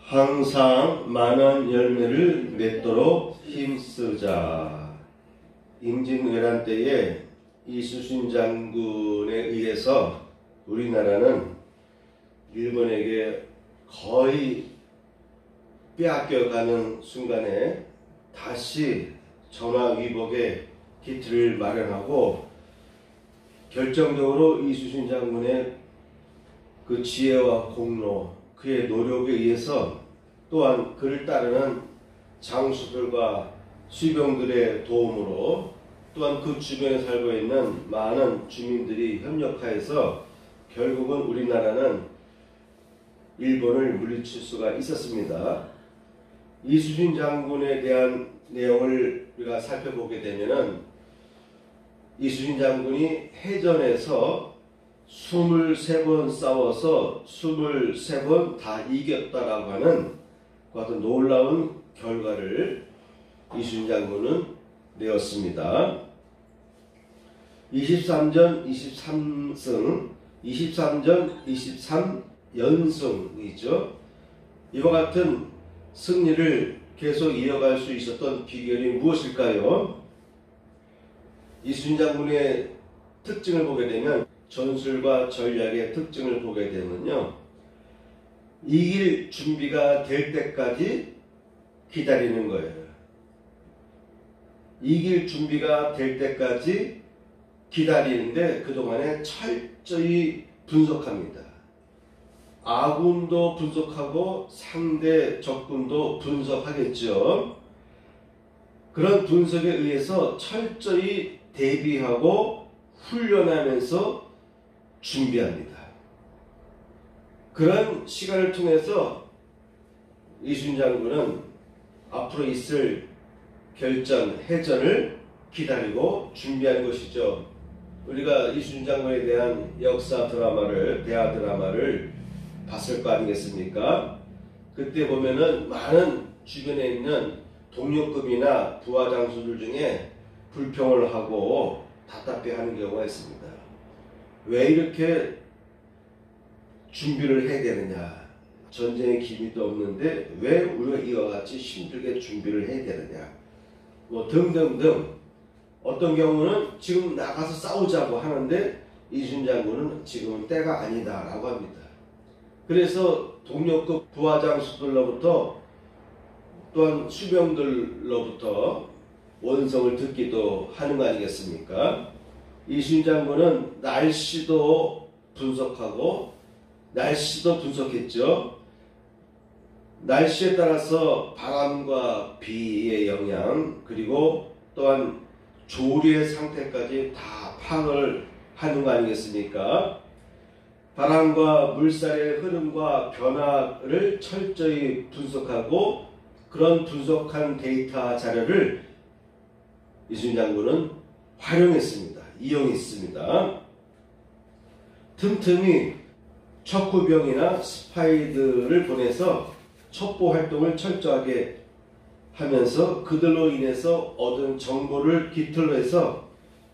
항상 많은 열매를 맺도록 힘쓰자. 임진왜란 때에 이순신 장군에 의해서 우리나라는 일본에게 거의 빼앗겨가는 순간에 다시 전화위복의 기틀을 마련하고 결정적으로 이순신 장군의 그 지혜와 공로, 그의 노력에 의해서 또한 그를 따르는 장수들과 수병들의 도움으로 또한 그 주변에 살고 있는 많은 주민들이 협력하여서 결국은 우리나라는 일본을 물리칠 수가 있었습니다. 이순신 장군에 대한 내용을 우리가 살펴보게 되면은 이순신 장군이 해전에서 23번 싸워서 23번 다 이겼다라고 하는 그 같은 놀라운 결과를 이순신 장군은 내었습니다. 23전 23승, 23전 23연승이죠. 이와 같은 승리를 계속 이어갈 수 있었던 비결이 무엇일까요? 이순신 장군의 특징을 보게 되면, 전술과 전략의 특징을 보게 되면요, 이길 준비가 될 때까지 기다리는 거예요. 이길 준비가 될 때까지 기다리는데 그동안에 철저히 분석합니다. 아군도 분석하고 상대 적군도 분석하겠죠. 그런 분석에 의해서 철저히 대비하고 훈련하면서 준비합니다. 그런 시간을 통해서 이순신 장군은 앞으로 있을 결전, 해전을 기다리고 준비한 것이죠. 우리가 이순신 장군에 대한 역사 드라마를, 대하 드라마를 봤을 거 아니겠습니까? 그때 보면은 많은 주변에 있는 동료급이나 부하 장수들 중에 불평을 하고 답답해하는 경우가 있습니다. 왜 이렇게 준비를 해야 되느냐? 전쟁의 기미도 없는데 왜 우리가 이와 같이 힘들게 준비를 해야 되느냐? 뭐 등등등. 어떤 경우는 지금 나가서 싸우자고 하는데 이순신 장군은 지금은 때가 아니다라고 합니다. 그래서 동료급 부하 장수들로부터 또한 수병들로부터 원성을 듣기도 하는 거 아니겠습니까? 이순신 장군은 날씨도 분석하고, 날씨도 분석했죠. 날씨에 따라서 바람과 비의 영향, 그리고 또한 조류의 상태까지 다 파악을 하는 거 아니겠습니까? 바람과 물살의 흐름과 변화를 철저히 분석하고, 그런 분석한 데이터 자료를 이순신 장군은 활용했습니다. 이용했습니다. 틈틈이 척후병이나 스파이들을 보내서 첩보 활동을 철저하게 하면서 그들로 인해서 얻은 정보를 기틀로 해서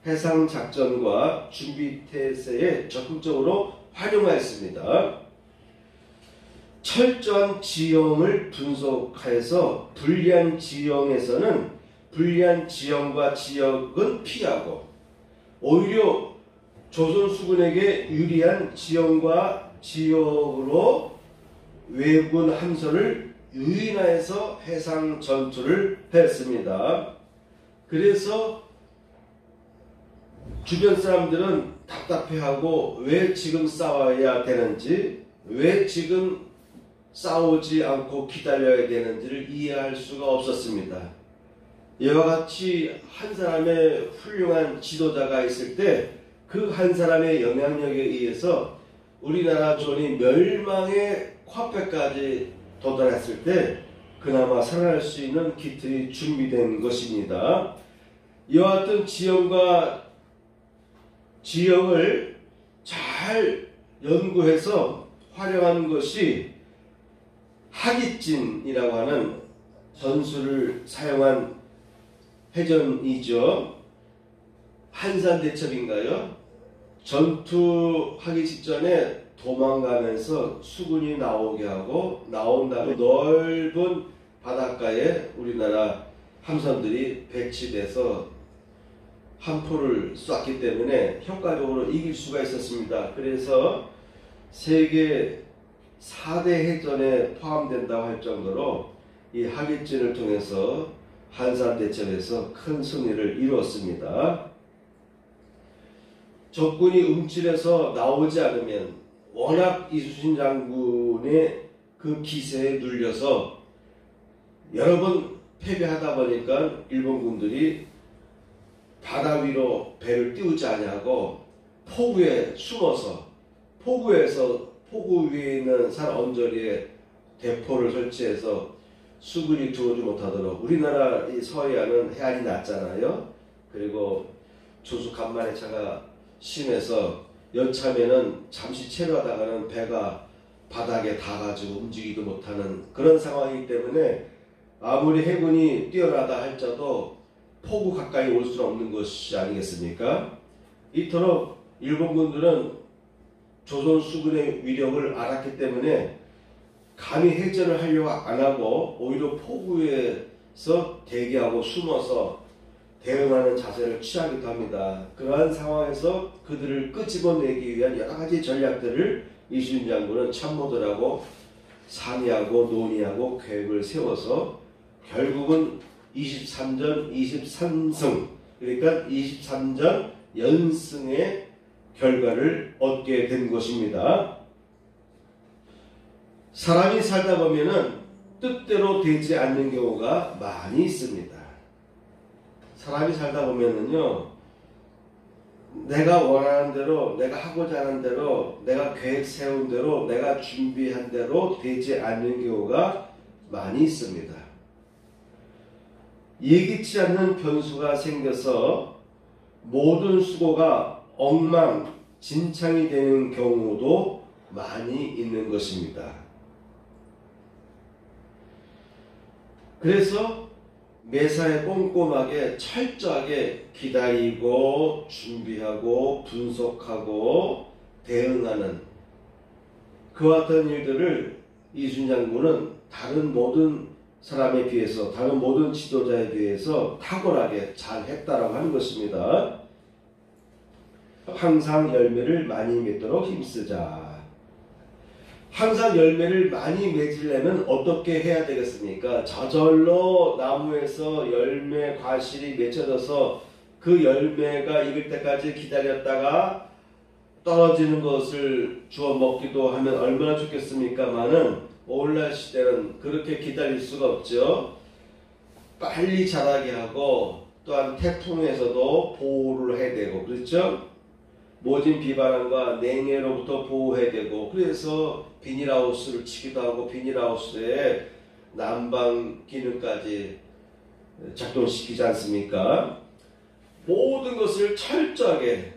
해상작전과 준비태세에 적극적으로 활용하였습니다. 철저한 지형을 분석해서 불리한 지형에서는 불리한 지형과 지역은 피하고, 오히려 조선 수군에게 유리한 지형과 지역으로 왜군 함선을 유인하여서 해상 전투를 했습니다. 그래서 주변 사람들은 답답해하고 왜 지금 싸워야 되는지, 왜 지금 싸우지 않고 기다려야 되는지를 이해할 수가 없었습니다. 이와 같이 한 사람의 훌륭한 지도자가 있을 때 그 한 사람의 영향력에 의해서 우리나라 조선이 멸망의 콰패까지 도달했을 때 그나마 살아날 수 있는 기틀이 준비된 것입니다. 이와 같은 지형과 지형을 잘 연구해서 활용하는 것이 하깃진이라고 하는 전술을 사용한 해전이죠. 한산대첩인가요? 전투하기 직전에 도망가면서 수군이 나오게 하고 나온 다음에 넓은 바닷가에 우리나라 함선들이 배치돼서 함포를 쐈기 때문에 효과적으로 이길 수가 있었습니다. 그래서 세계 4대 해전에 포함된다고 할 정도로 이 하객진을 통해서 한산대첩에서 큰 승리를 이루었습니다. 적군이 움찔해서 나오지 않으면 워낙 이순신 장군의 그 기세에 눌려서 여러 번 패배하다 보니까 일본군들이 바다 위로 배를 띄우지 아니하고 포구에 숨어서 포구 위에 있는 산 언저리에 대포를 설치해서 수군이 들어오지 못하도록. 우리나라 이 서해안은 해안이 낮잖아요. 그리고 조수 간만해차가 심해서 여차면은 잠시 체류하다가는 배가 바닥에 닿아가지고 움직이도 못하는 그런 상황이기 때문에 아무리 해군이 뛰어나다 할지라도 포구 가까이 올 수는 없는 것이 아니겠습니까? 이토록 일본군들은 조선 수군의 위력을 알았기 때문에 감히 해전을 하려고 안 하고 오히려 포구에서 대기하고 숨어서 대응하는 자세를 취하기도 합니다. 그러한 상황에서 그들을 끄집어내기 위한 여러 가지 전략들을 이순신 장군은 참모들하고 상의하고 논의하고 계획을 세워서 결국은 23전 23승, 그러니까 23전 연승의 결과를 얻게 된 것입니다. 사람이 살다 보면은 뜻대로 되지 않는 경우가 많이 있습니다. 사람이 살다 보면은요, 내가 원하는 대로, 내가 하고자 하는 대로, 내가 계획 세운 대로, 내가 준비한 대로 되지 않는 경우가 많이 있습니다. 예기치 않는 변수가 생겨서 모든 수고가 엉망진창이 되는 경우도 많이 있는 것입니다. 그래서 매사에 꼼꼼하게 철저하게 기다리고 준비하고 분석하고 대응하는 그와 같은 일들을 이순신 장군은 다른 모든 사람에 비해서, 다른 모든 지도자에 비해서 탁월하게 잘 했다라고 하는 것입니다. 항상 열매를 많이 맺도록 힘쓰자. 항상 열매를 많이 맺으려면 어떻게 해야 되겠습니까? 저절로 나무에서 열매 과실이 맺혀져서 그 열매가 익을 때까지 기다렸다가 떨어지는 것을 주워 먹기도 하면 얼마나 좋겠습니까마는 오늘날 시대는 그렇게 기다릴 수가 없죠. 빨리 자라게 하고 또한 태풍에서도 보호를 해야 되고, 그렇죠? 모진 비바람과 냉해로부터 보호해야 되고, 그래서 비닐하우스를 치기도 하고 비닐하우스에 난방 기능까지 작동시키지 않습니까? 모든 것을 철저하게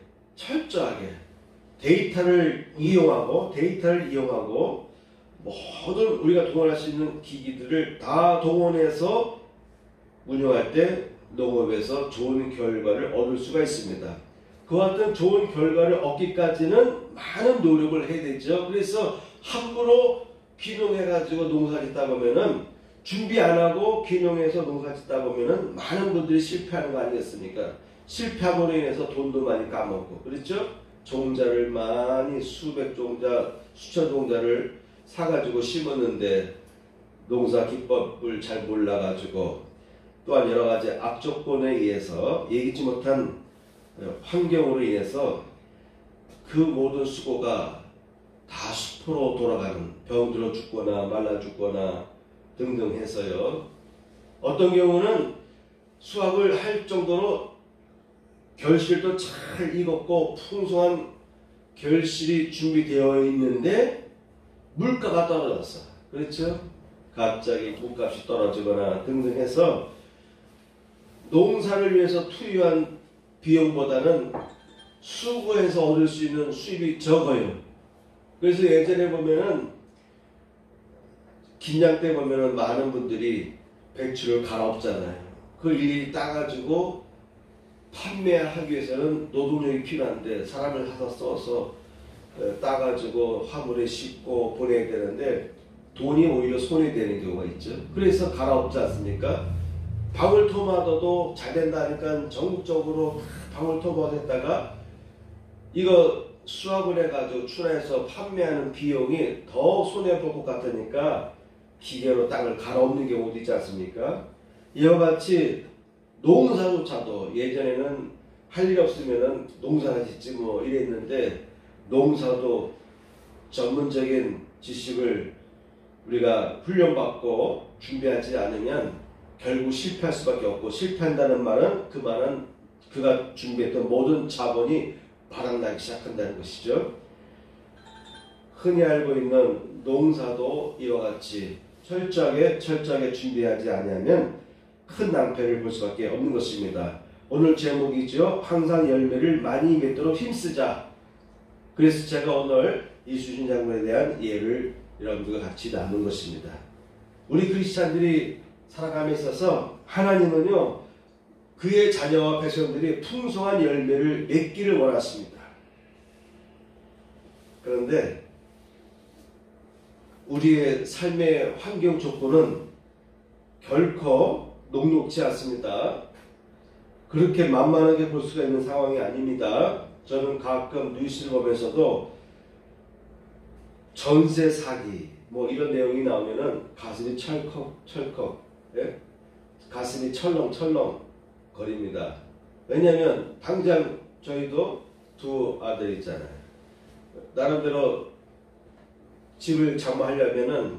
데이터를 이용하고 모든 우리가 동원할 수 있는 기기들을 다 동원해서 운영할 때 농업에서 좋은 결과를 얻을 수가 있습니다. 그와 같은 좋은 결과를 얻기까지는 많은 노력을 해야 되죠. 그래서 함부로 귀농해가지고 농사 짓다 보면은, 준비 안 하고 귀농해서 농사 짓다 보면은 많은 분들이 실패하는 거 아니겠습니까? 실패함으로 인해서 돈도 많이 까먹고, 그렇죠? 종자를 많이 수백 종자, 수천 종자를 사가지고 심었는데 농사 기법을 잘 몰라가지고, 또한 여러 가지 악조건에 의해서 예기치 못한 환경으로 인해서 그 모든 수고가 다 수포로 돌아가는, 병들어 죽거나 말라 죽거나 등등 해서요. 어떤 경우는 수확을 할 정도로 결실도 잘 익었고 풍성한 결실이 준비되어 있는데 물가가 떨어졌어. 그렇죠? 갑자기 물값이 떨어지거나 등등 해서 농사를 위해서 투여한 비용보다는 수고해서 얻을 수 있는 수입이 적어요. 그래서 예전에 보면은 긴장 때 보면은 많은 분들이 배추를 갈아엎잖아요. 그 일일이 따가지고 판매하기 위해서는 노동력이 필요한데 사람을 사서 써서 따가지고 화물에 싣고 보내야 되는데 돈이 오히려 손이 되는 경우가 있죠. 그래서 갈아엎지 않습니까? 방울토마토도 잘 된다니까 전국적으로 방울토마토 했다가 이거 수확을 해가지고 출하해서 판매하는 비용이 더 손해볼 것 같으니까 기계로 땅을 갈아엎는 경우도 있지 않습니까? 이와 같이 농사조차도 예전에는 할 일 없으면은 농사나 짓지 뭐 이랬는데 농사도 전문적인 지식을 우리가 훈련받고 준비하지 않으면 결국 실패할 수밖에 없고, 실패한다는 말은 그 말은 그가 준비했던 모든 자본이 바닥나기 시작한다는 것이죠. 흔히 알고 있는 농사도 이와 같이 철저하게 준비하지 않으면 큰 낭패를 볼 수밖에 없는 것입니다. 오늘 제목이죠. 항상 열매를 많이 맺도록 힘쓰자. 그래서 제가 오늘 이수진 장군에 대한 예를 여러분들과 같이 나눈 것입니다. 우리 크리스찬들이 살아감에 있어서 하나님은요, 그의 자녀와 백성들이 풍성한 열매를 맺기를 원하십니다. 그런데 우리의 삶의 환경 조건은 결코 녹록지 않습니다. 그렇게 만만하게 볼 수가 있는 상황이 아닙니다. 저는 가끔 뉴스를 보면서도 전세 사기 뭐 이런 내용이 나오면은 가슴이 철컥 예? 가슴이 철렁철렁 거립니다. 왜냐하면 당장 저희도 두 아들 있잖아요. 나름대로 집을 장만하려면은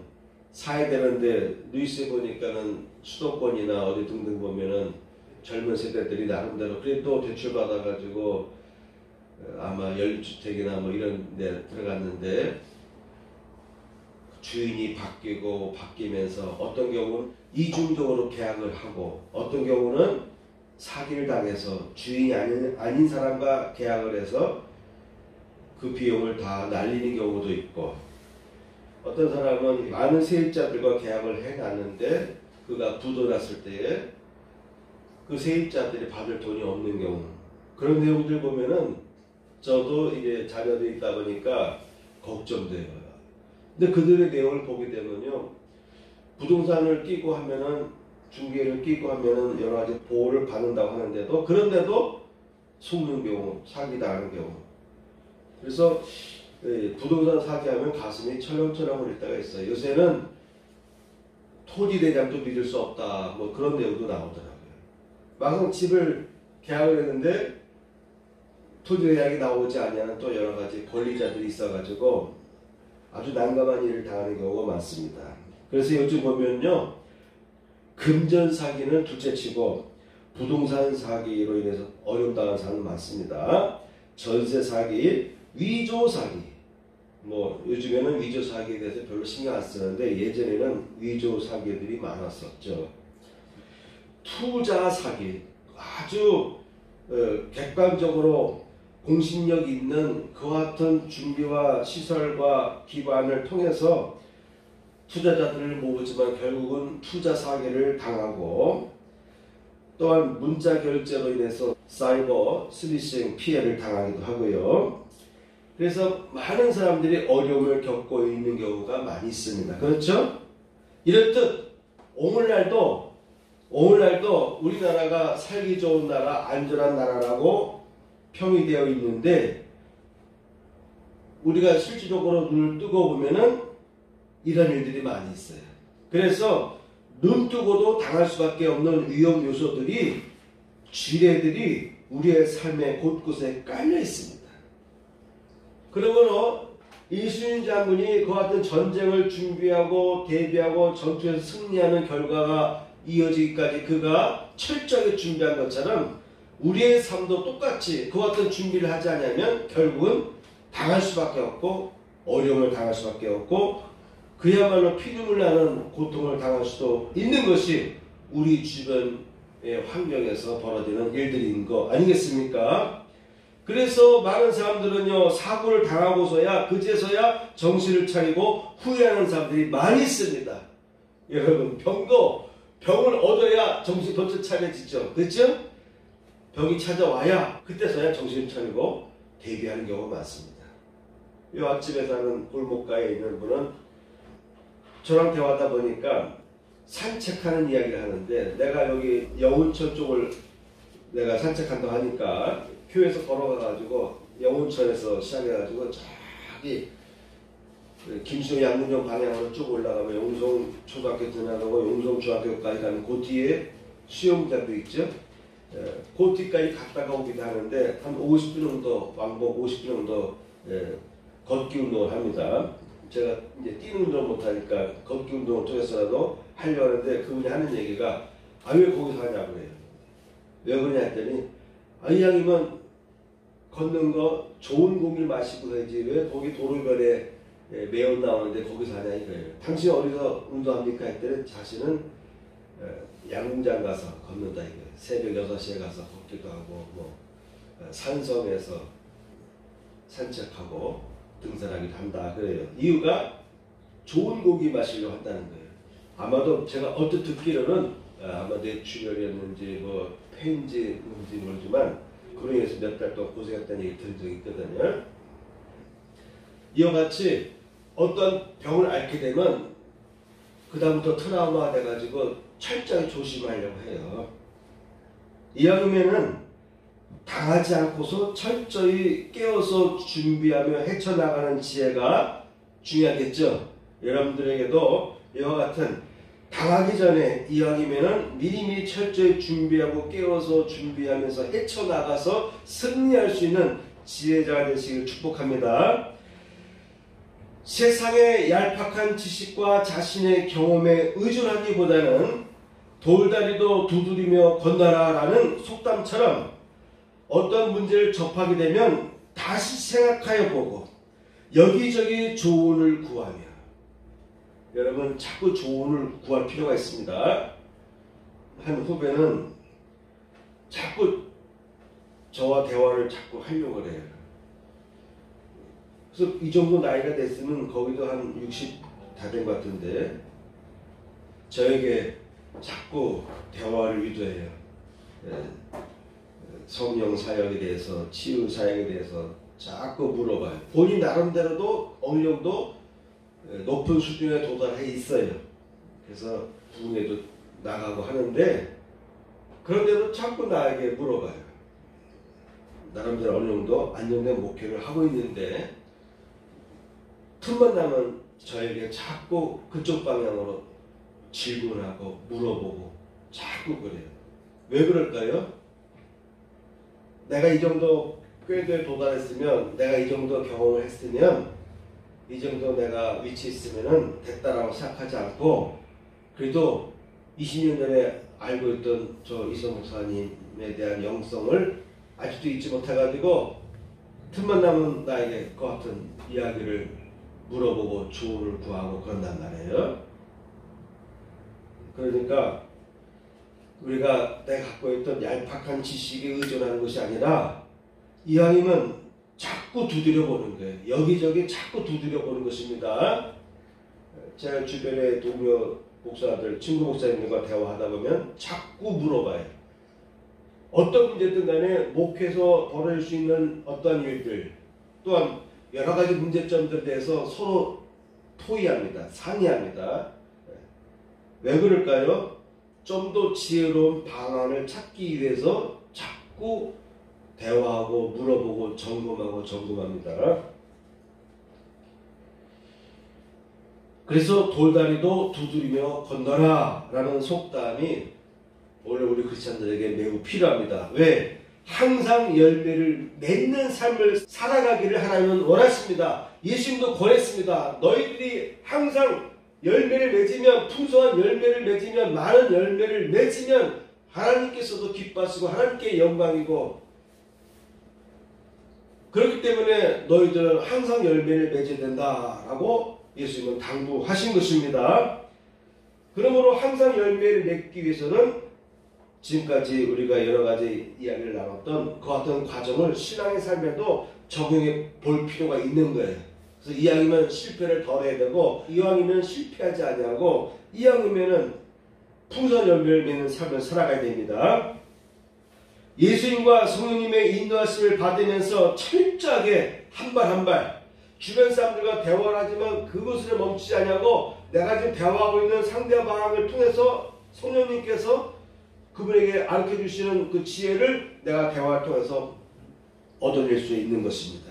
사야 되는데 뉴스에 보니까는 수도권이나 어디 등등 보면은 젊은 세대들이 나름대로 그래도 대출 받아가지고 아마 연립주택이나 뭐 이런 데 들어갔는데 주인이 바뀌면서 어떤 경우는 이중적으로 계약을 하고 어떤 경우는 사기를 당해서 주인이 아닌 사람과 계약을 해서 그 비용을 다 날리는 경우도 있고, 어떤 사람은 많은 세입자들과 계약을 해놨는데 그가 부도났을 때에 그 세입자들이 받을 돈이 없는 경우, 그런 내용들 보면은 저도 이제 자녀들이 있다 보니까 걱정돼요. 근데 그들의 내용을 보게 되면요, 부동산을 끼고 하면은 중개를 끼고 하면은 여러 가지 보호를 받는다고 하는데도 그런데도 속는 경우, 사기당하는 경우. 그래서 부동산 사기하면 가슴이 철렁철렁 거릴 때가 있어요. 요새는 토지 대장도 믿을 수 없다, 뭐 그런 내용도 나오더라고요. 막상 집을 계약을 했는데 토지 계약이 나오지 않냐는 또 여러 가지 권리자들이 있어가지고 아주 난감한 일을 당하는 경우가 많습니다. 그래서 요즘 보면요, 금전 사기는 둘째치고 부동산 사기로 인해서 어려움 당하는 사람이 많습니다. 전세 사기, 위조 사기. 뭐 요즘에는 위조 사기에 대해서 별로 신경 안 쓰는데 예전에는 위조 사기들이 많았었죠. 투자 사기, 아주 객관적으로 공신력 있는 그와 같은 준비와 시설과 기반을 통해서 투자자들을 모으지만 결국은 투자 사기를 당하고, 또한 문자 결제로 인해서 사이버 스미싱 피해를 당하기도 하고요. 그래서 많은 사람들이 어려움을 겪고 있는 경우가 많이 있습니다. 그렇죠? 이렇듯 오늘날도 우리나라가 살기 좋은 나라, 안전한 나라라고 평이 되어 있는데 우리가 실질적으로 눈을 뜨고 보면은 이런 일들이 많이 있어요. 그래서 눈 뜨고도 당할 수밖에 없는 위험 요소들이, 지뢰들이 우리의 삶의 곳곳에 깔려 있습니다. 그러면 이수진 장군이 그와 같은 전쟁을 준비하고 대비하고 전투에서 승리하는 결과가 이어지기까지 그가 철저하게 준비한 것처럼 우리의 삶도 똑같이 그와 같은 준비를 하지 않으면 결국은 당할 수밖에 없고 어려움을 당할 수밖에 없고 그야말로 피눈물 나는 고통을 당할 수도 있는 것이 우리 주변의 환경에서 벌어지는 일들인 거 아니겠습니까? 그래서 많은 사람들은요, 사고를 당하고서야 그제서야 정신을 차리고 후회하는 사람들이 많이 있습니다. 여러분, 병을 얻어야 정신 번쩍 차려지죠. 그렇죠? 병이 찾아와야 그때서야 정신을 차리고 대비하는 경우가 많습니다. 요아집에 사는 골목가에 있는 분은 저랑 대화하다 보니까 산책하는 이야기를 하는데, 내가 여기 영운천 쪽을 내가 산책한다고 하니까 교회에서 걸어가가지고 영운천에서 시작해가지고 저기 김수영 양문점 방향으로 쭉 올라가면 용성 초등학교 지나가고 용성 중학교까지 가는 그 뒤에 수영장도 있죠. 그 뒤까지 갔다가 오기도 하는데 한 50분 정도, 왕복 50분 정도 걷기 운동을 합니다. 제가 이제 뛰는 운동을 못하니까 걷기 운동을 통해서라도 하려고 하는데, 그분이 하는 얘기가 왜 거기서 하냐고 그래요. 왜 그러냐 했더니, 이왕이면 걷는 거 좋은 공기 마시고 해야지 왜 거기 도로변에 매연 나오는데 거기서 하냐 이거예요. 당신 어디서 운동합니까 했더니 자신은 양궁장 가서 걷는다 이거예요. 새벽 6시에 가서 걷기도 하고 뭐 산성에서 산책하고 등산하기도 한다 그래요. 이유가 좋은 고기 마시려고 한다는 거예요. 아마도 제가 어떻게 듣기로는 아마 뇌출혈이었는지 뭐 폐인지 뭔지 모르지만 그로 인해서 몇 달 동안 고생했다는 얘기 들은 적이 있거든요. 이와 같이 어떤 병을 앓게 되면 그 다음부터 트라우마가 돼가지고 철저히 조심하려고 해요. 이왕이면은 당하지 않고서 철저히 깨워서 준비하며 헤쳐나가는 지혜가 중요하겠죠. 여러분들에게도 이와 같은 당하기 전에 이왕이면은 미리미리 철저히 준비하고 깨워서 준비하면서 헤쳐나가서 승리할 수 있는 지혜자가 되시길 축복합니다. 세상의 얄팍한 지식과 자신의 경험에 의존하기보다는 돌다리도 두드리며 건너라 라는 속담처럼 어떤 문제를 접하게 되면 다시 생각하여 보고 여기저기 조언을 구하며, 여러분 자꾸 조언을 구할 필요가 있습니다. 한 후배는 자꾸 저와 대화를 자꾸 하려고 그래요. 그래서 이 정도 나이가 됐으면 거기도 한 60 다 된 것 같은데 저에게 자꾸 대화를 유도해요. 성령 사역에 대해서, 치유 사역에 대해서 자꾸 물어봐요. 본인 나름대로도 어느 정도 높은 수준에 도달해 있어요. 그래서 부흥회도 나가고 하는데 그런데도 자꾸 나에게 물어봐요. 나름대로 어느 정도 안정된 목표를 하고 있는데 틈만 나면 저에게 자꾸 그쪽 방향으로 질문하고 물어보고 자꾸 그래요. 왜 그럴까요? 내가 이 정도 궤도에 도달했으면, 내가 이 정도 경험을 했으면, 이 정도 내가 위치에 있으면 됐다라고 생각하지 않고, 그래도 20년 전에 알고 있던 저 이성 목사님에 대한 영성을 아직도 잊지 못해가지고 틈만 나면 나에게 그 같은 이야기를 물어보고 조언을 구하고 그런단 말이에요. 그러니까 우리가 내가 갖고 있던 얄팍한 지식에 의존하는 것이 아니라 이왕이면 자꾸 두드려보는 거예요. 여기저기 자꾸 두드려보는 것입니다. 제가 주변의 동료 목사들, 친구 목사님들과 대화하다 보면 자꾸 물어봐요. 어떤 문제든 간에 목회에서 벌어질 수 있는 어떤 일들, 또한 여러 가지 문제점들에 대해서 서로 토의합니다. 상의합니다. 왜 그럴까요? 좀 더 지혜로운 방안을 찾기 위해서 자꾸 대화하고 물어보고 점검합니다. 그래서 돌다리도 두드리며 건너라 라는 속담이 오늘 우리 크리스찬들에게 매우 필요합니다. 왜? 항상 열매를 맺는 삶을 살아가기를 하나님은 원하십니다. 예수님도 권했습니다. 너희들이 항상 열매를 맺으면, 풍성한 열매를 맺으면, 많은 열매를 맺으면 하나님께서도 기뻐하시고 하나님께 영광이고, 그렇기 때문에 너희들은 항상 열매를 맺어야 된다라고 예수님은 당부하신 것입니다. 그러므로 항상 열매를 맺기 위해서는 지금까지 우리가 여러 가지 이야기를 나눴던 그 같은 과정을 신앙의 삶에도 적용해 볼 필요가 있는 거예요. 그래서 이왕이면 실패를 덜 해야 되고, 이왕이면 실패하지 아니하고, 이왕이면은 풍성한 열매를 맺는 삶을 살아가야 됩니다. 예수님과 성령님의 인도하심을 받으면서 철저하게 한 발 한 발 주변 사람들과 대화를 하지만 그것을 멈추지 아니하고 내가 지금 대화하고 있는 상대방을 통해서 성령님께서 그분에게 가르쳐 주시는 그 지혜를 내가 대화를 통해서 얻어낼 수 있는 것입니다.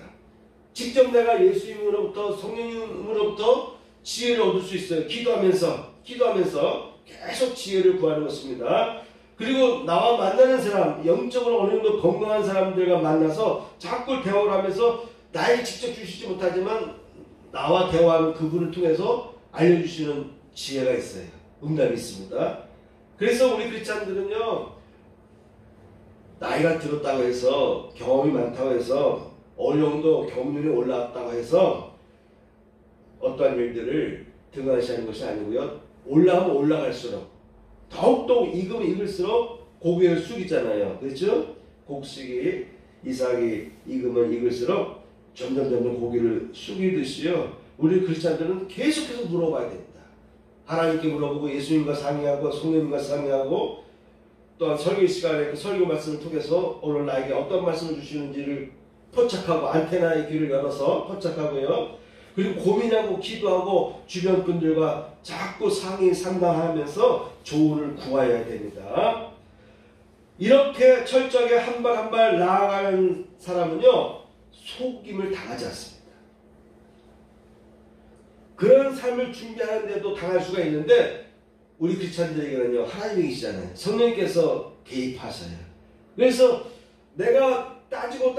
직접 내가 예수님으로부터 성령님으로부터 지혜를 얻을 수 있어요. 기도하면서 계속 지혜를 구하는 것입니다. 그리고 나와 만나는 사람, 영적으로 어느 정도 건강한 사람들과 만나서 자꾸 대화를 하면서 나에게 직접 주시지 못하지만 나와 대화하는 그분을 통해서 알려주시는 지혜가 있어요. 응답이 있습니다. 그래서 우리 크리스찬들은요, 나이가 들었다고 해서, 경험이 많다고 해서, 어느 정도 경륜이 올라왔다고 해서 어떠한 일들을 등한시하는 것이 아니고요, 올라가면 올라갈수록 더욱더 익으면 익을수록 고개를 숙이잖아요. 그렇죠? 곡식이 이삭이 익으면 익을수록 점점 고개를 숙이듯이요, 우리 크리스찬들은 계속해서 물어봐야 됩니다. 하나님께 물어보고 예수님과 상의하고 성령님과 상의하고 또한 설교 시간에 그 설교 말씀을 통해서 오늘 나에게 어떤 말씀을 주시는지를 포착하고 안테나의 귀를 열어서 포착하고요. 그리고 고민하고 기도하고 주변 분들과 자꾸 상의 상담하면서 조언을 구해야 됩니다. 이렇게 철저하게 한 발 한 발 나아가는 사람은요, 속임을 당하지 않습니다. 그런 삶을 준비하는데도 당할 수가 있는데 우리 크리스찬들에게는요, 하나님이 계시잖아요. 성령께서 개입하셔요. 그래서 내가 따지고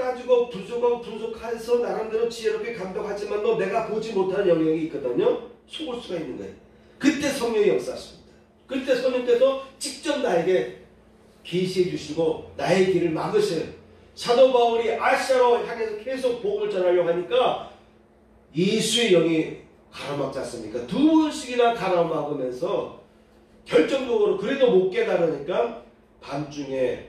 분석해서 나름대로 지혜롭게 감독하지만도 내가 보지 못하는 영역이 있거든요. 속을 수가 있는 거예요. 그때 성령이 역사하십니다. 그때 성령께서 직접 나에게 계시해 주시고 나의 길을 막으셔요. 사도 바울이 아시아로 향해서 계속 복음을 전하려고 하니까 예수의 영이 가로막지 않습니까? 2번씩이나 가로막으면서 결정적으로 그래도 못 깨달으니까 밤중에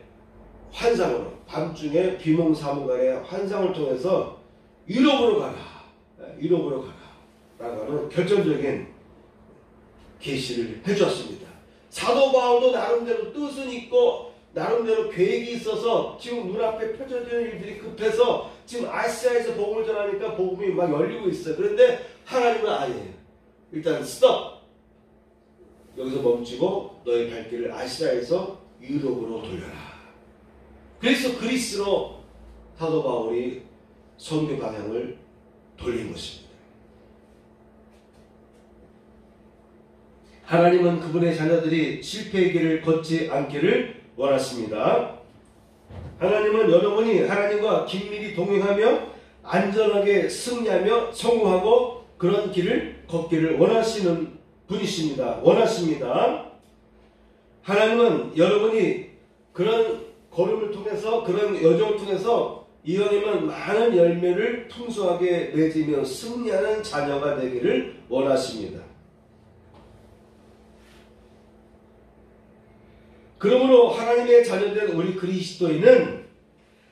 환상으로, 밤중에 비몽사몽간의 환상을 통해서 유럽으로 가라 라고 하는 결정적인 계시를 해주었습니다. 사도 바울도 나름대로 뜻은 있고 나름대로 계획이 있어서 지금 눈앞에 펼쳐지는 일들이 급해서 지금 아시아에서 복음을 전하니까 복음이 막 열리고 있어요. 그런데 하나님은 아니에요. 일단 스톱! 여기서 멈추고 너의 발길을 아시아에서 유럽으로 돌려라. 그래서 그리스로 사도 바울이 선교 방향을 돌린 것입니다. 하나님은 그분의 자녀들이 실패의 길을 걷지 않기를 원하십니다. 하나님은 여러분이 하나님과 긴밀히 동행하며 안전하게 승리하며 성공하고 그런 길을 걷기를 원하시는 분이십니다. 원하십니다. 하나님은 여러분이 그런 걸음을 통해서, 그런 여정을 통해서 이왕이면 많은 열매를 풍성하게 맺으며 승리하는 자녀가 되기를 원하십니다. 그러므로 하나님의 자녀된 우리 그리스도인은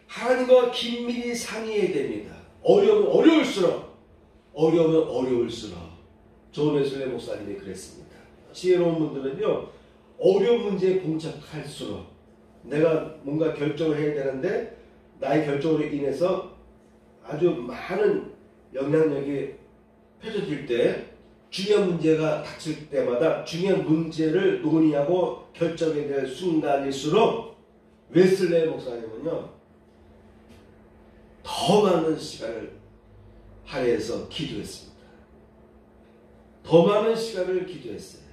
하나님과 긴밀히 상의해야 됩니다. 어려우면 어려울수록 존 웨슬리 목사님이 그랬습니다. 지혜로운 분들은요, 어려운 문제에 봉착할수록 내가 뭔가 결정을 해야 되는데 나의 결정으로 인해서 아주 많은 영향력이 펼쳐질 때, 중요한 문제가 닥칠 때마다 중요한 문제를 논의하고 결정해야 될 순간일수록 웨슬리 목사님은요, 더 많은 시간을 할애해서 기도했습니다. 더 많은 시간을 기도했어요.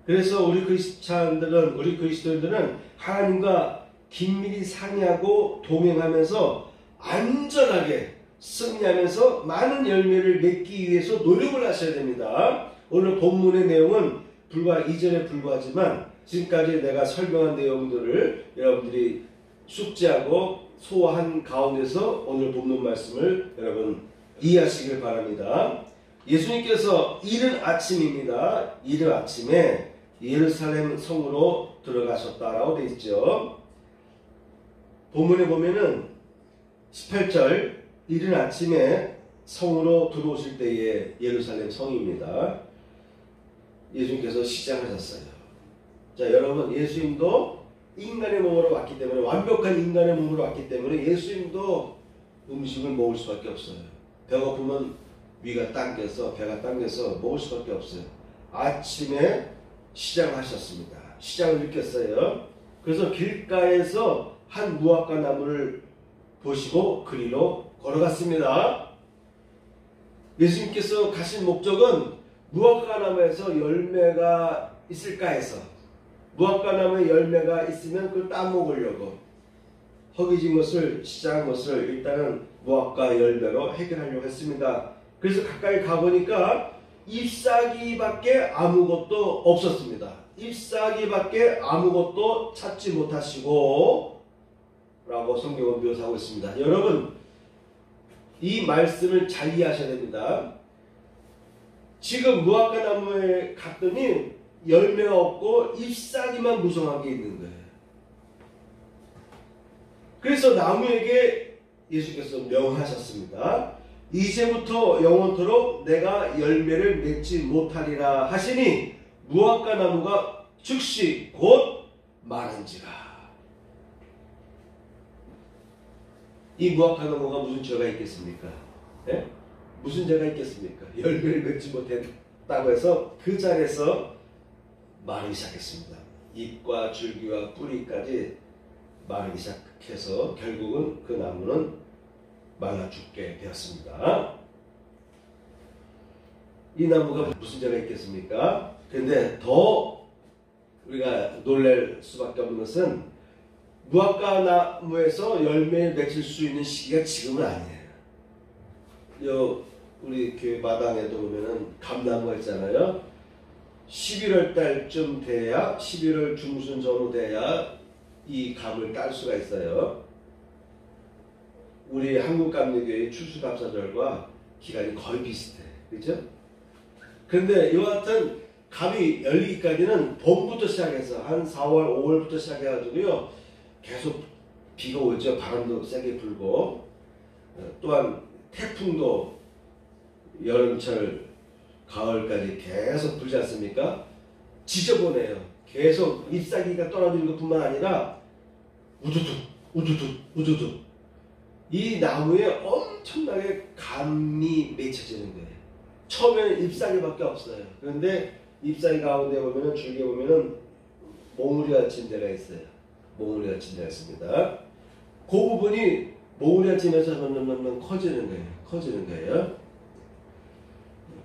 그래서 우리 그리스도인들은 하나님과 긴밀히 상의하고 동행하면서 안전하게 승리하면서 많은 열매를 맺기 위해서 노력을 하셔야 됩니다. 오늘 본문의 내용은 불과 이전에 불과하지만 지금까지 내가 설명한 내용들을 여러분들이 숙지하고 소화한 가운데서 오늘 본문 말씀을 여러분 이해하시길 바랍니다. 예수님께서 이른 아침입니다. 이른 아침에 예루살렘 성으로 들어가셨다라고 되어 있죠. 본문에 보면은 18절, 이른 아침에 성으로 들어오실 때의 예루살렘 성입니다. 예수님께서 시작하셨어요. 자, 여러분, 예수님도 인간의 몸으로 왔기 때문에, 완벽한 인간의 몸으로 왔기 때문에 예수님도 음식을 먹을 수밖에 없어요. 배고프면 위가 당겨서 배가 당겨서 먹을 수밖에 없어요. 아침에 시장하셨습니다. 시장을 느꼈어요. 그래서 길가에서 한 무화과 나무를 보시고 그리로 걸어갔습니다. 예수님께서 가신 목적은 무화과 나무에서 열매가 있을까 해서, 무화과 나무에 열매가 있으면 그걸 따먹으려고 허기진 것을, 시장한 것을 일단은 무화과 열매로 해결하려고 했습니다. 그래서 가까이 가보니까 잎사귀밖에 아무것도 없었습니다. 잎사귀밖에 아무것도 찾지 못하시고 라고 성경은 묘사하고 있습니다. 여러분, 이 말씀을 잘 이해하셔야 됩니다. 지금 무화과 나무에 갔더니 열매가 없고 잎사귀만 무성하게 있는 거예요. 그래서 나무에게 예수께서 명하셨습니다. 이제부터 영원토록 내가 열매를 맺지 못하리라 하시니 무화과 나무가 즉시 곧 마른지라. 이 무화과 나무가 무슨 죄가 있겠습니까? 네? 무슨 죄가 있겠습니까? 열매를 맺지 못했다고 해서 그 자리에서 마르기 시작했습니다. 잎과 줄기와 뿌리까지 마르기 시작해서 결국은 그 나무는 말라 죽게 되었습니다. 이 나무가 무슨 죄가 있겠습니까? 근데 더 우리가 놀랄 수밖에 없는 것은 무화과 나무에서 열매를 맺을 수 있는 시기가 지금은 아니에요. 우리 교회 마당에도 보면은 감나무가 있잖아요. 11월 달쯤 돼야, 11월 중순 전후 돼야 이 감을 딸 수가 있어요. 우리 한국감리교회의 추수감사절과 기간이 거의 비슷해. 그죠? 근데 이와 같은 감이 열리기까지는 봄부터 시작해서 한 4월, 5월부터 시작해가지고요. 계속 비가 오죠. 바람도 세게 불고. 또한 태풍도 여름철, 가을까지 계속 불지 않습니까? 지저분해요. 계속 잎사귀가 떨어지는 것뿐만 아니라 우두둑, 우두둑, 우두둑. 이 나무에 엄청나게 감이 맺혀지는 거예요. 처음에는 잎사귀밖에 없어요. 그런데 잎사귀 가운데 보면은, 줄기에 보면은 몽우리 같은 데가 있어요. 몽우리 같은 데가 있습니다. 그 부분이 몽우리 같으면서 점점 커지는 거예요. 커지는 거예요.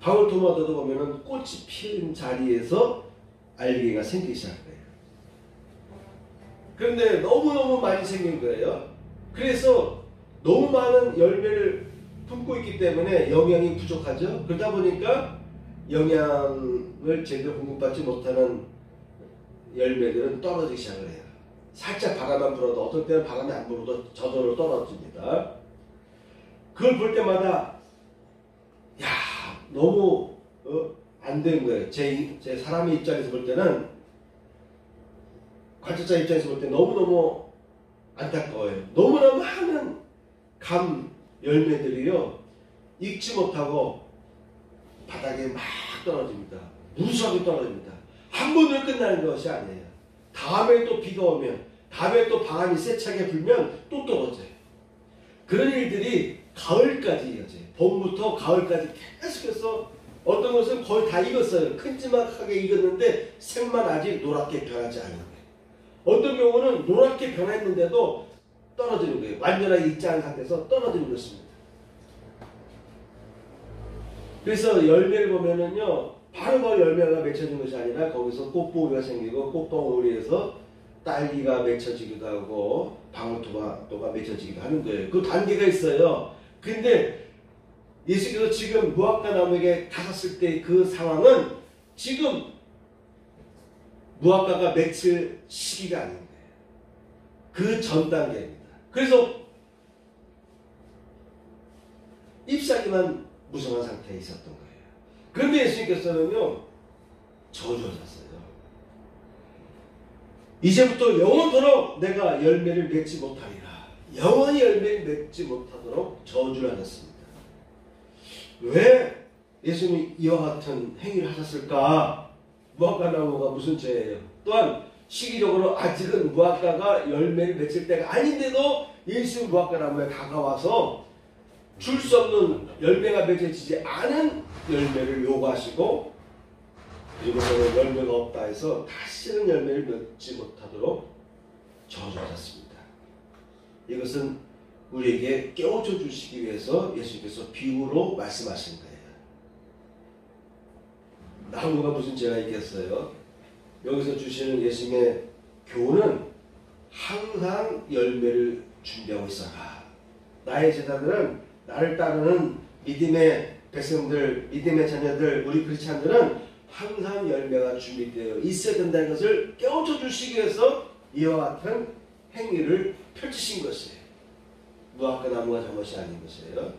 방울토마토도 보면은 꽃이 피는 자리에서 알갱이가 생기기 시작해요. 그런데 너무너무 많이 생긴 거예요. 그래서 너무 많은 열매를 품고 있기 때문에 영양이 부족하죠. 그러다 보니까 영양을 제대로 공급받지 못하는 열매들은 떨어지기 시작을 해요. 살짝 바람만 불어도, 어떨 때는 바람이 안 불어도 저절로 떨어집니다. 그걸 볼 때마다 야, 너무 안 된 거예요. 제 사람의 입장에서 볼 때는, 관찰자 입장에서 볼 때 너무너무 안타까워요. 너무나 많은 감 열매들이요, 익지 못하고 바닥에 막 떨어집니다. 무수하게 떨어집니다. 한 번으로 끝나는 것이 아니에요. 다음에 또 비가 오면, 다음에 또 바람이 세차게 불면 또 떨어져요. 그런 일들이 가을까지 이어져요. 봄부터 가을까지 계속해서 어떤 것은 거의 다 익었어요. 큼지막하게 익었는데 색만 아직 노랗게 변하지 않은 거예요. 어떤 경우는 노랗게 변했는데도 떨어지는 거예요. 완전하게 익지 않은 상태에서 떨어지는 것입니다. 그래서 열매를 보면은요, 바로바로 열매가 맺혀진 것이 아니라 거기서 꽃봉오리가 생기고, 꽃봉오리에서 딸기가 맺혀지기도 하고 방울토마토가 맺혀지기도 하는 거예요. 그 단계가 있어요. 근데 예수께서 지금 무화과 나무에게 가셨을 때 그 상황은 지금 무화과가 맺힐 시기가 아닌 거예요. 그 전 단계입니다. 그래서 잎사귀만 무성한 상태에 있었던 거예요. 그런데 예수님께서는요, 저주하셨어요. 이제부터 영원토록 내가 열매를 맺지 못하리라. 영원히 열매를 맺지 못하도록 저주를 하셨습니다. 왜 예수님이 이와 같은 행위를 하셨을까? 무화과 나무가 무슨 죄예요? 또한 시기적으로 아직은 무화과가 열매를 맺을 때가 아닌데도 예수 무화과 나무에 다가와서 줄 수 없는 열매가 맺어지지 않은 열매를 요구하시고, 이번에는 열매가 없다 해서 다시는 열매를 맺지 못하도록 저주하셨습니다. 이것은 우리에게 깨워줘 주시기 위해서 예수님께서 비유로 말씀하신 거예요. 나무가 무슨 죄가 있겠어요? 여기서 주시는 예수님의 교훈은 항상 열매를 준비하고 있어라. 나의 제자들은, 나를 따르는 믿음의 백성들, 믿음의 자녀들, 우리 크리스찬들은 항상 열매가 준비되어 있어야 된다는 것을 깨워줘 주시기 위해서 이와 같은 행위를 펼치신 것이에요. 무화과 나무가 잘못이 아닌 것이에요.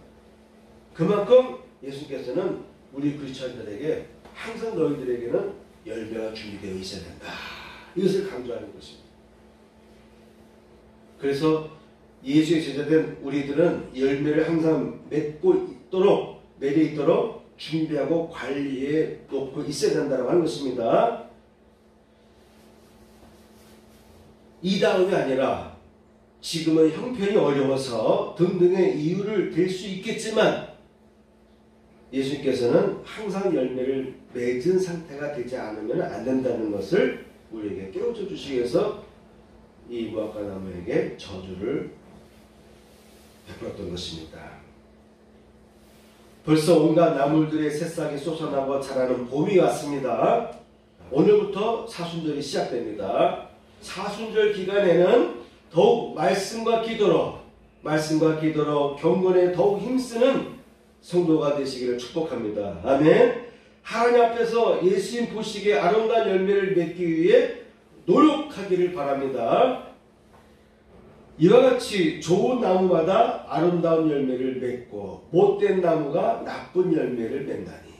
그만큼 예수님께서는 우리 크리스찬들에게 항상 너희들에게는 열매가 준비되어 있어야 된다, 이것을 강조하는 것입니다. 그래서 예수의 제자된 우리들은 열매를 항상 맺고 있도록, 맺어 있도록 준비하고 관리해 놓고 있어야 된다고 하는 것입니다. 이 다음이 아니라 지금은 형편이 어려워서 등등의 이유를 댈 수 있겠지만 예수님께서는 항상 열매를 맺은 상태가 되지 않으면 안 된다는 것을 우리에게 깨우쳐 주시기 위해서 이 무화과 나무에게 저주를 베풀었던 것입니다. 벌써 온갖 나물들의 새싹이 솟아나고 자라는 봄이 왔습니다. 오늘부터 사순절이 시작됩니다. 사순절 기간에는 더욱 말씀과 기도로 경건에 더욱 힘쓰는 성도가 되시기를 축복합니다. 아멘. 하나님 앞에서 예수님 보시기에 아름다운 열매를 맺기 위해 노력하기를 바랍니다. 이와 같이 좋은 나무마다 아름다운 열매를 맺고 못된 나무가 나쁜 열매를 맺나니,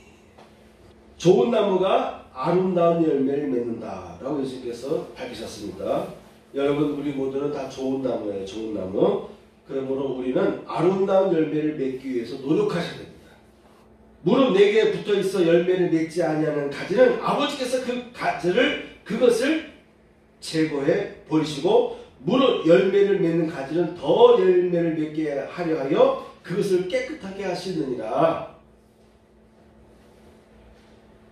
좋은 나무가 아름다운 열매를 맺는다라고 예수님께서 밝히셨습니다. 여러분, 우리 모두는 다 좋은 나무예요. 좋은 나무. 그러므로 우리는 아름다운 열매를 맺기 위해서 노력하셔야 됩니다. 무릇 내게 붙어있어 열매를 맺지 아니하는 가지는 아버지께서 그것을 제거해 버리시고, 무릇 열매를 맺는 가지는 더 열매를 맺게 하려 하여 그것을 깨끗하게 하시느니라.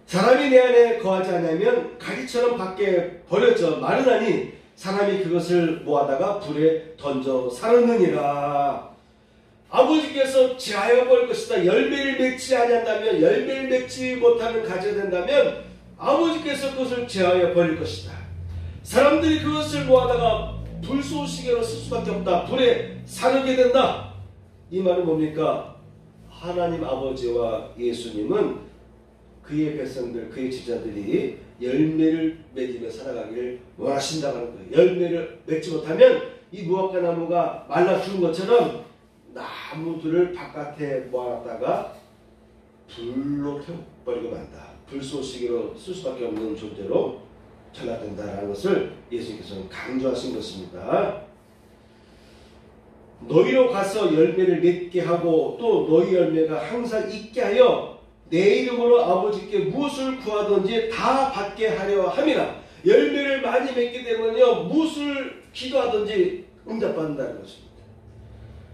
사람이 내 안에 거하지 않으면 가지처럼 밖에 버려져 마르나니 사람이 그것을 모아다가 불에 던져 사르느니라. 아버지께서 제하여 버릴 것이다. 열매를 맺지 아니한다면, 열매를 맺지 못하는 가지가 된다면 아버지께서 그것을 제하여 버릴 것이다. 사람들이 그것을 모아다가 불쏘시개로 쓸 수밖에 없다. 불에 사르게 된다. 이 말은 뭡니까? 하나님 아버지와 예수님은 그의 백성들, 그의 제자들이 열매를 맺으며 살아가기를 원하신다는 거예요. 열매를 맺지 못하면 이 무화과 나무가 말라 죽은 것처럼 나무들을 바깥에 모아놨다가 불로 태워버리고 만다. 불쏘시개로 쓸 수밖에 없는 존재로 전락된다는 것을 예수님께서는 강조하신 것입니다. 너희로 가서 열매를 맺게 하고 또 너희 열매가 항상 있게 하여 내 이름으로 아버지께 무엇을 구하든지 다 받게 하려 함이라. 열매를 많이 맺게 되면요, 무엇을 기도하든지 응답받는다는 것입니다.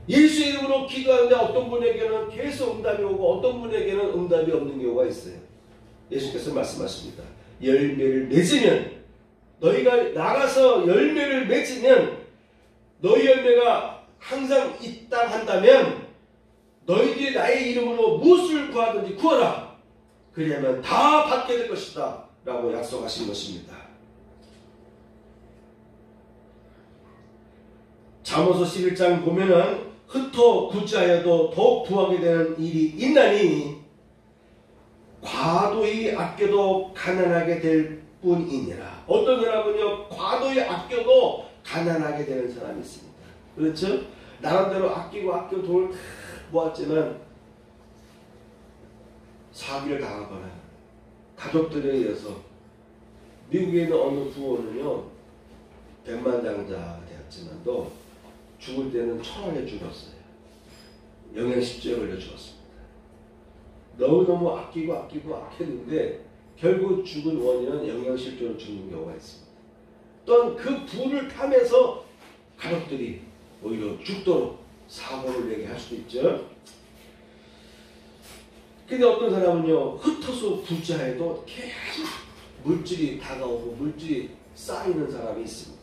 예수의 이름으로 기도하는데 어떤 분에게는 계속 응답이 오고 어떤 분에게는 응답이 없는 경우가 있어요. 예수께서 말씀하십니다. 열매를 맺으면, 너희가 나가서 열매를 맺으면, 너희 열매가 항상 있다 한다면 너희들이 나의 이름으로 무엇을 구하든지 구하라. 그리하면 다 받게 될 것이다 라고 약속하신 것입니다. 잠언서 11장 보면은 흩어 구제하여도 더욱 부하게 되는 일이 있나니 과도히 아껴도 가난하게 될 뿐이니라. 어떤 사람은요, 과도히 아껴도 가난하게 되는 사람이 있습니다. 그렇죠? 나름대로 아끼고 돈을 다 모았지만 사기를 당하거나 가족들에 의해서, 미국에 있는 어느 부호는요 100만장자 되었지만도 죽을 때는 천황에 죽었어요. 영양실조에 걸려 죽었습니다. 너무너무 아꼈는데 결국 죽은 원인은 영양실조로 죽는 경우가 있습니다. 또한 그 부를 탐해서 가족들이 오히려 죽도록 사고를 내게 할 수도 있죠. 근데 어떤 사람은요, 흩어서 부자해도 계속 물질이 다가오고 물질이 쌓이는 사람이 있습니다.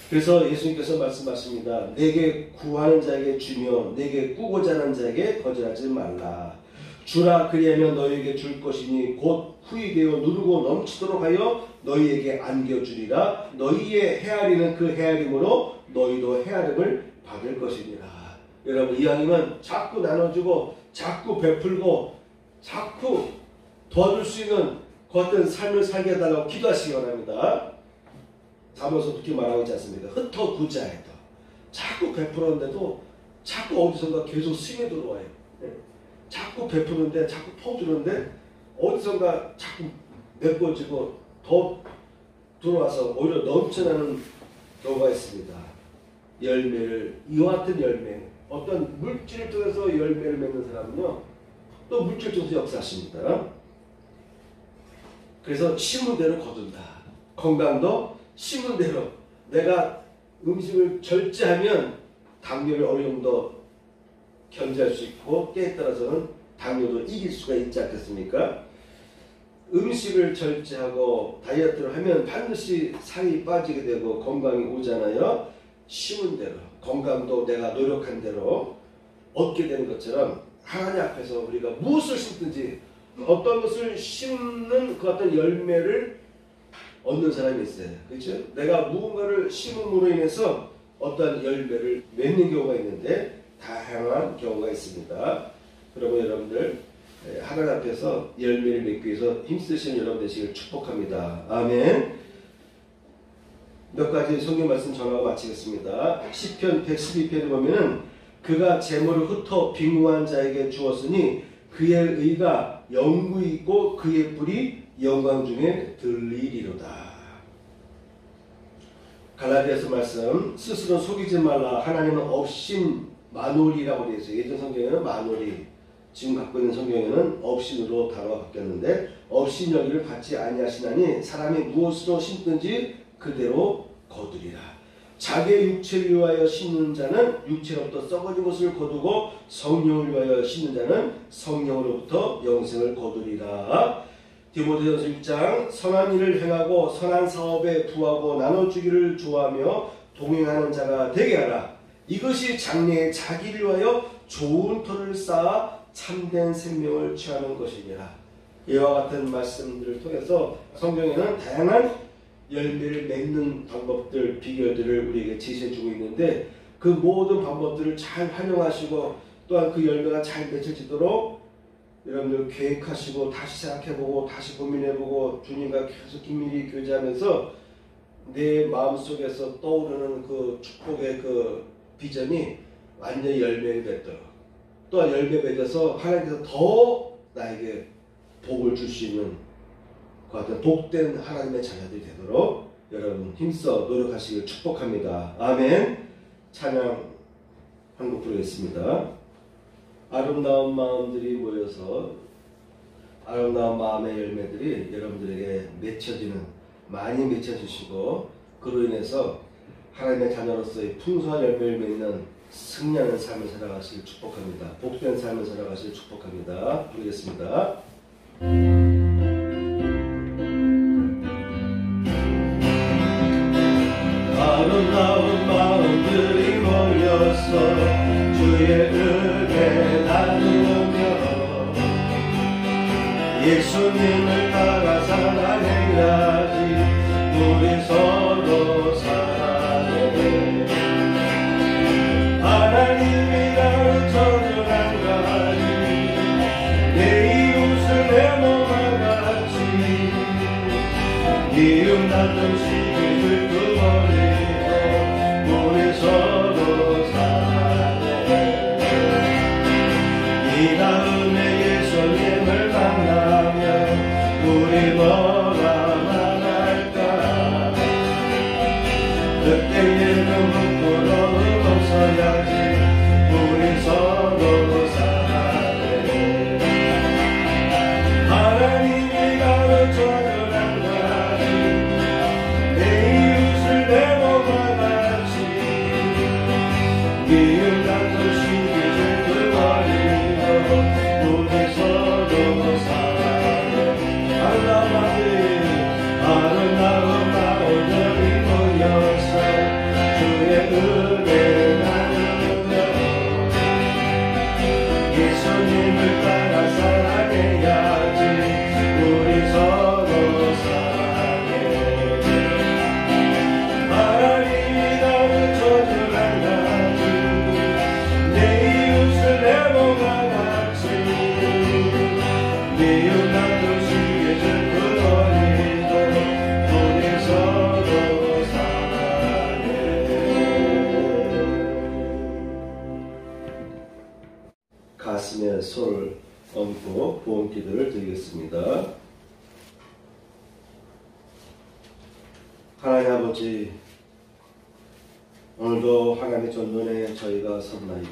그래서 예수님께서 말씀하십니다. 내게 구하는 자에게 주며 내게 꾸고자 하는 자에게 거절하지 말라. 주라, 그리하면 너희에게 줄 것이니 곧 후히 되어 누르고 넘치도록 하여 너희에게 안겨주리라. 너희의 헤아리는 그 헤아림으로 너희도 헤아림을 받을 것이니라. 여러분, 이왕이면 자꾸 나눠주고 자꾸 베풀고 자꾸 도와줄 수 있는 그 어떤 삶을 살게 해달라고 기도하시기 바랍니다. 잠언에서 그렇게 말하고 있지 않습니까? 흩어 부자해도 자꾸 베풀었는데도 자꾸 어디선가 계속 스윙에 들어와요. 자꾸 베푸는데 자꾸 퍼주는데 어디선가 자꾸 메꿔지고 더 들어와서 오히려 넘쳐나는 경우가 있습니다. 열매를, 이와 같은 열매, 어떤 물질을 통해서 열매를 맺는 사람은요, 또 물질 통해서 역사하십니다. 그래서 심은 대로 거둔다. 건강도 심은 대로. 내가 음식을 절제하면 당뇨를 어느 정도 견제할 수 있고, 때에 따라서는 당뇨도 이길 수가 있지 않겠습니까? 음식을 절제하고 다이어트를 하면 반드시 살이 빠지게 되고 건강이 오잖아요. 심은 대로, 건강도 내가 노력한 대로 얻게 되는 것처럼 하나님 앞에서 우리가 무엇을 심든지 어떤 것을 심는 그 어떤 열매를 얻는 사람이 있어요. 그렇죠? 내가 무언가를 심음으로 인해서 어떤 열매를 맺는 경우가 있는데 다양한 경우가 있습니다. 그러면 여러분들 하나님 앞에서 열매를 맺기 위해서 힘쓰시는 여러분 되시길 축복합니다. 아멘. 몇 가지 성경 말씀 전하고 마치겠습니다. 시편 112편에 보면은 그가 재물을 흩어 빈궁한 자에게 주었으니 그의 의가 영구히 있고 그의 뿔이 영광 중에 들리리로다. 갈라디아서 말씀, 스스로 속이지 말라. 하나님은 업신 만올이라고 되어 있어요. 예전 성경에는 만올이, 지금 갖고 있는 성경에는 업신으로 단어가 바뀌었는데, 업신 여기를 받지 아니하시나니 사람이 무엇으로 심든지 그대로 거두리라. 자기의 육체를 위하여 심는 자는 육체로부터 썩어진 것을 거두고 성령을 위하여 심는 자는 성령으로부터 영생을 거두리라. 디모데전서 1장, 선한 일을 행하고 선한 사업에 부하고 나눠주기를 좋아하며 동행하는 자가 되게 하라. 이것이 장래에 자기를 위하여 좋은 터를 쌓아 참된 생명을 취하는 것이니라. 이와 같은 말씀들을 통해서 성경에는 다양한 열매를 맺는 방법들, 비결들을 우리에게 제시해주고 있는데, 그 모든 방법들을 잘 활용하시고 또한 그 열매가 잘 맺혀지도록 여러분들 계획하시고 다시 생각해보고 다시 고민해보고 주님과 계속 긴밀히 교제하면서 내 마음속에서 떠오르는 그 축복의 그 비전이 완전히 열매를 맺도록, 또한 열매 맺어서 하나님께서 더 나에게 복을 줄 수 있는 그 같은 복된 하나님의 자녀들이 되도록 여러분 힘써 노력하시길 축복합니다. 아멘. 찬양 한곡 부르겠습니다. 아름다운 마음들이 모여서 아름다운 마음의 열매들이 여러분들에게 맺혀지는, 많이 맺혀주시고 그로 인해서 하나님의 자녀로서의 풍성한 열매를 맺는 승리하는 삶을 살아가시길 축복합니다. 복된 삶을 살아가시길 축복합니다. 부르겠습니다. 아름다운 마음들이 모여서 주의 은혜 나누며 예수님을 따라 사랑해야지. 우리 서로 사랑해. 하나님이 가르쳐준 한 가지, 내 이웃을 내 몸과 같이 미움 다툼 시기를 두버리고 우리 서로 사랑해. 이 다음에 예수님을 만나면 우리 뭐라 말할까. 그때에는 부끄러움 없어야지. 우리 서로 사랑해. 하나님이 가르쳐준 한 가지, 내 이웃을 내 몸과 같이 미움 다툼 시기를 두버리고 기도를 드리겠습니다. 하나님 아버지, 오늘도 하나님의 전면에 저희가 섰나이다.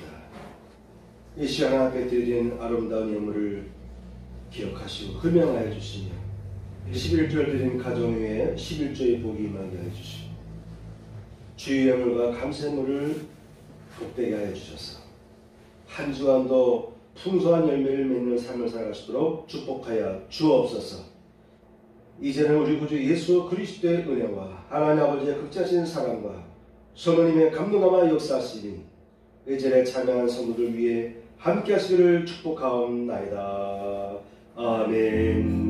이 시간 앞에 드린 아름다운 예물을 기억하시고 금양하여 주시며 11절 드린 가정 위에 11조의 복이 임하게 하여 주시고 주의 예물과 감사물을 복되게 하여 주셔서 한 주간도 풍성한 열매를 맺는 삶을 살아가시도록 축복하여 주옵소서. 이제는 우리 구주 예수 그리스도의 은혜와 하나님 아버지의 극자신 사랑과 성령님의 감동함과 역사하시니 이전에 참여한 성도들 위해 함께 하시기를 축복하옵나이다. 아멘.